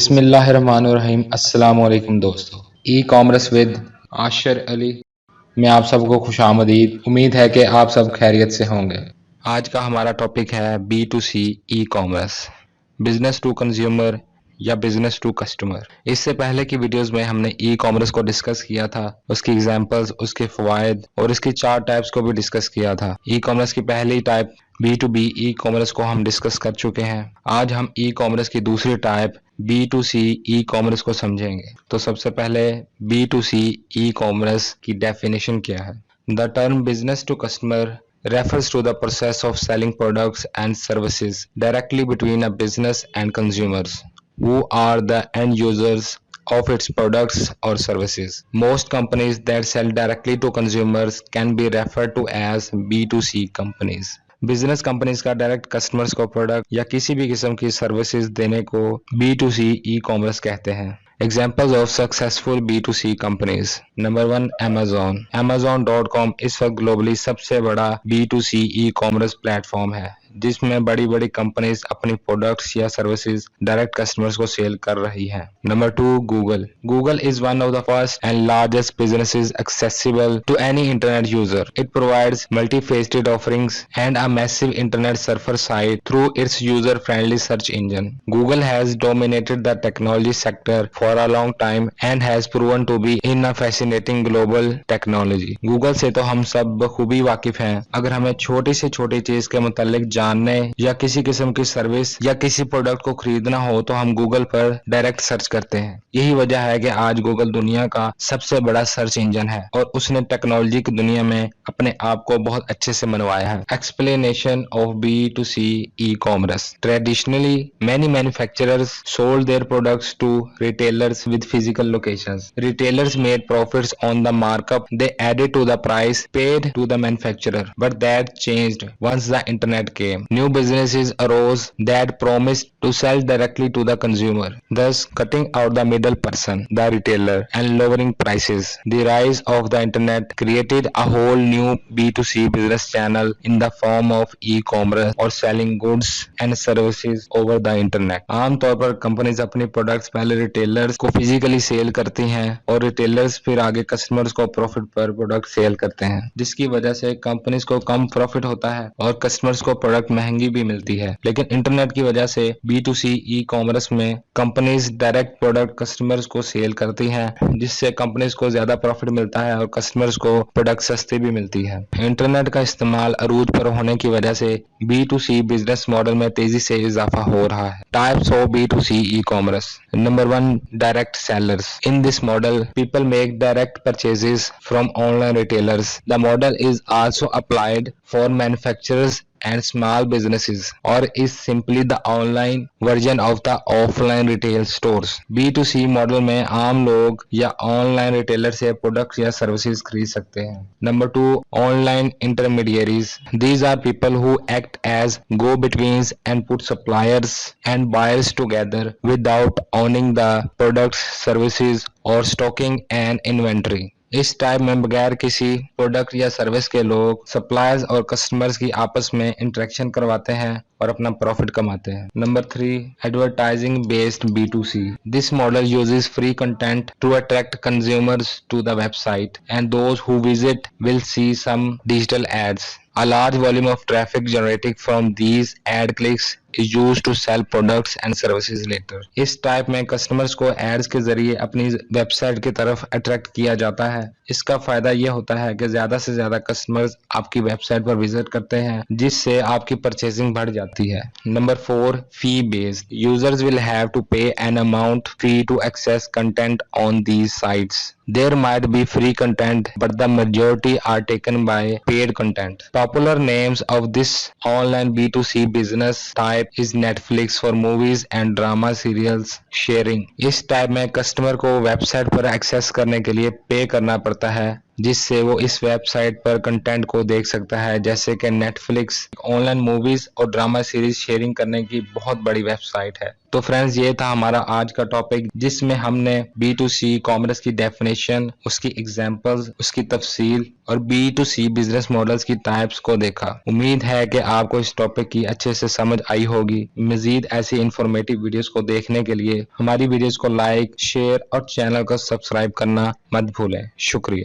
बिस्मिल्लाहिर्रहमानिर्रहीम। अस्सलाम वालेकुम दोस्तों। E commerce with Ashir Ali में आप सबको खुशामदीद। उम्मीद है कि आप सब खैरियत से होंगे। आज का हमारा टॉपिक है B2C E commerce, business to consumer या बिजनेस टू कस्टमर। इससे पहले की वीडियोस में हमने ई कॉमर्स को डिस्कस किया था, उसकी एग्जांपल्स, उसके फवायद और इसकी 4 टाइप्स को भी डिस्कस किया था। ई कॉमर्स की पहली टाइप B2B ई कॉमर्स को हम डिस्कस कर चुके हैं। आज हम ई कॉमर्स की दूसरी टाइप B2C ई कॉमर्स को समझेंगे। तो सबसे पहले B2C ई कॉमर्स की डेफिनेशन क्या है? The term business to customer refers to the process of selling products and services directly between a business and consumers, who are the end users of its products or services. Most companies that sell directly to consumers can be referred to as B2C companies. Business companies का direct customers को product या किसी भी किस्म की services देने को B2C E commerce कहते हैं। Examples of successful B2C companies. Number 1 Amazon. Amazon.com इस वक्त ग्लोबली सबसे बड़ा B2C ई कॉमर्स प्लेटफॉर्म है, जिसमें बड़ी बड़ी कंपनीज अपनी प्रोडक्ट्स या सर्विसेज डायरेक्ट कस्टमर्स को सेल कर रही हैं। Number 2 Google. Google is one of the first and largest businesses accessible to any internet user. It provides multifaceted offerings and a massive internet surfer site through its user-friendly search engine. Google has dominated the technology sector for a long time and has proven to be in a fascinating global technology. Google से तो हम सब बखूबी वाकिफ हैं। अगर हमें छोटी से छोटी चीज के मुतालिक जानने या किसी किस्म की सर्विस या किसी प्रोडक्ट को खरीदना हो तो हम गूगल पर डायरेक्ट सर्च करते हैं। यही वजह है कि आज गूगल दुनिया का सबसे बड़ा सर्च इंजन है और उसने टेक्नोलॉजी की दुनिया में अपने आप को बहुत अच्छे से मनवाया है। Explanation of B2C e-commerce. Traditionally, many manufacturers sold their products to retailers with physical locations. Retailers made profits on the markup they added to the price paid to the manufacturer, but that changed once the internet came. New businesses arose that promised to sell directly to the consumer, thus cutting out the middle person, the retailer, and lowering prices. The rise of the internet created a whole new B2C business channel in the form of e-commerce or selling goods and services over the internet. आमतौर पर companies अपनी products पहले retailers को physically cell करती हैं और retailers फिर आगे कस्टमर्स को प्रॉफिट पर प्रोडक्ट सेल करते हैं, जिसकी वजह से कंपनीज को कम प्रॉफिट होता है और कस्टमर्स को प्रोडक्ट महंगी भी मिलती है। लेकिन इंटरनेट की वजह से B2C ई कॉमर्स में कंपनीज डायरेक्ट प्रोडक्ट कस्टमर्स को सेल करती हैं, जिससे कंपनीज को ज्यादा प्रॉफिट मिलता है और कस्टमर्स को प्रोडक्ट सस्ती भी मिलती है। इंटरनेट का इस्तेमाल अरूज पर होने की वजह से B2C बिजनेस मॉडल में तेजी से इजाफा हो रहा है। Types of B2C E commerce. Number 1 direct sellers. In this model, people make direct purchases from online retailers. The model is also applied for manufacturers and small businesses, or is simply the online version of the offline retail stores. B2C model में आम लोग या online retailer से product या services खरीद सकते हैं। Number 2 online intermediaries. These are people who act as go-betweens and put suppliers and buyers together without owning the products, services or stocking an inventory. इस टाइप में बगैर किसी प्रोडक्ट या सर्विस के लोग सप्लायर्स और कस्टमर्स की आपस में इंटरेक्शन करवाते हैं और अपना प्रॉफिट कमाते हैं। Number 3 advertising based B2C. This model uses free content to attract consumers to the website and those who visit will see some digital ads. A large volume of traffic generated from these ad clicks is used to sell products and services later. इस type में customers को ads के जरिए अपनी website की तरफ attract किया जाता है। इसका फायदा यह होता है कि ज्यादा से ज्यादा कस्टमर्स आपकी वेबसाइट पर विजिट करते हैं, जिससे आपकी परचेजिंग बढ़ जाती है। Number 4 fee based. Users will have to pay an amount fee to access content on these sites. There might be free content, but the majority are taken by paid content. Popular names of this online B2C business type is Netflix for movies and drama serials sharing. इस type में customer को website पर access करने के लिए पे करना पड़ता है जिससे वो इस वेबसाइट पर कंटेंट को देख सकता है, जैसे कि नेटफ्लिक्स ऑनलाइन मूवीज और ड्रामा सीरीज शेयरिंग करने की बहुत बड़ी वेबसाइट है। तो फ्रेंड्स, ये था हमारा आज का टॉपिक, जिसमें हमने B2C कॉमर्स की डेफिनेशन, उसकी एग्जांपल्स, उसकी तफसील और B2C बिजनेस मॉडल्स की टाइप्स को देखा। उम्मीद है कि आपको इस टॉपिक की अच्छे से समझ आई होगी। मजीद ऐसी इंफॉर्मेटिव वीडियोस को देखने के लिए हमारी वीडियोस को लाइक, शेयर और चैनल को सब्सक्राइब करना मत भूलें। शुक्रिया।